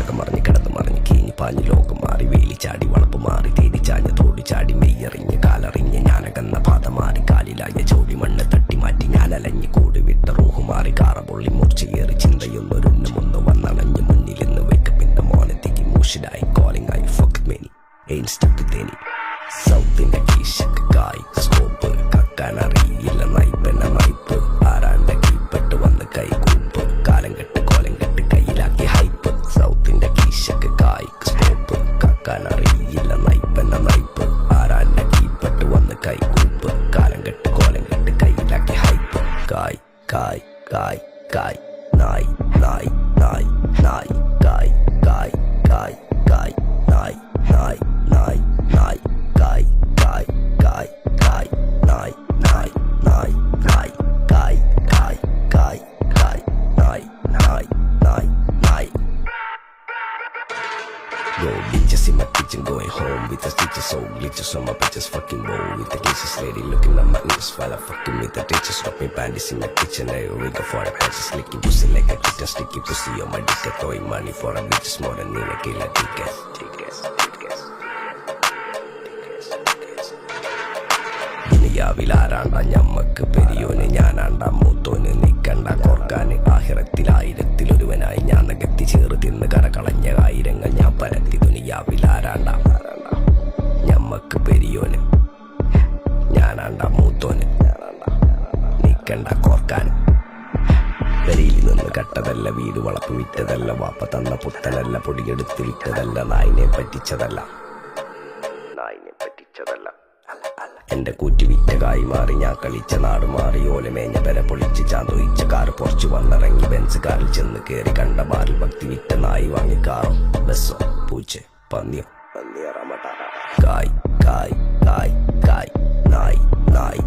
തകമറിഞ്ഞ് കിടന്നു മറിഞ്ഞ് കീഞ്ഞ് പാഞ്ഞ് ലോകം മാറി വേലി ചാടി വളപ്പ് മാറി തേടി ചാഞ്ഞ് തോടി ചാടി മെയ്യറിഞ്ഞ് കാലറിഞ്ഞ് ഞാനകന്ന പാത മാറി കാലിലായ ജോലി മണ്ണ് തട്ടി മാറ്റി ഞാൻ അലഞ്ഞ് കൂടി വിട്ട റൂഹ് മാറി കാറ പൊള്ളി മൂർച്ചയേറി ചിന്തയൊന്നൊരുന്ന് വന്നണഞ്ഞ് മുന്നിലിന്ന് വെക്കപ്പിന്റെ മോനത്തേക്ക് മൂഷിലായി കോളിംഗ് ആയി fuck many ain't stuck with any സൗത്തിന്റെ കീശക്ക് കായ് സ്കോപ്പ് കക്കാനറിയില്ല നൈപ്പെന്ന നൈപ്പ് ആരാണ്ട കീപ്പെട്ട് വന്ന് കൈ കൂപ്പ് കാലം കെട്ട് കോലം കെട്ട് കയ്യിലാക്കി ഹൈപ്പ് സൗത്തിന്റെ കീശക്ക് കായ് സ്കോപ്പ് കക്കാനറിയില്ല നൈപ്പെന്ന നൈപ്പ് ആരാണ്ട കീപ്പെട്ട് വന്ന് കൈ കൂപ്പ് കാലം കെട്ട് കോലം കെട്ട് കയ്യിലാക്കി ഹൈപ്പ് കായ് കായ് കായ് കായ് നായ് നായ് നായ് നായ് കായ് കായ് കായ് കായ് നായ് നായ് നായ് നായ് കായ് കായ് കായ് കായ് നായ് നായ് നായ് നായ് കായ് കായ് കായ് കായ് നായ് നായ് നായ് നായ് Yo, bitches in my kitchen going home with the stitches, so glitches on my bitches fucking bowl with the kisses lady looking at my lips while I fucking with the ditches. Dropping panties in my kitchen, I wiggle for the patches, licking pussy like a kitten, sticky pussy on my dick, throwing money for a bitches more than in a killer tickets. ദുനിയാവിലാരാണ്ട ഞമ്മക്ക് പെരിയോന് ഞാനാണ്ട മൂത്തോന് നിക്കണ്ട കോർക്കാന് ആഹിറത്തിലായിരത്തിലൊരുവനായി ഞാൻ നകത്തി ചേറ് തിന്ന് കരകളഞ്ഞ ആയിരങ്ങൾ ഞാൻ പരത്തി ദുനിയാവിലാരാണ്ട ഞമ്മക്ക് പെരിയോന് ഞാനാണ്ട മൂത്തോന് നിക്കണ്ട കോർക്കാന് പെരിയിൽ നിന്ന് കട്ടതല്ല വീട് വളപ്പ് വിറ്റതല്ല വാപ്പ തന്ന പുത്തനല്ല പൊടിയെടുത്ത് വിറ്റതല്ല നായിനെ പറ്റിച്ചതല്ല എന്റെ കൂറ്റി വിറ്റ കായി മാറി ഞാൻ കളിച്ച നാട് മാറി ഓലമേഞ്ഞ പെര പൊളിച്ച് ചാന്തൊയിച്ച കാറ് പൊറച്ചു വന്നിറങ്ങി ബെൻസ് കാറിൽ ചെന്ന് കേറി കണ്ട ബാറിൽ ഭക്തി വിറ്റ നായി വാങ്ങി കാറോ ബസ്സോ പൂച്ച പന്നിയോ കായ് കായ് കായ് കായ് നായ് നായ്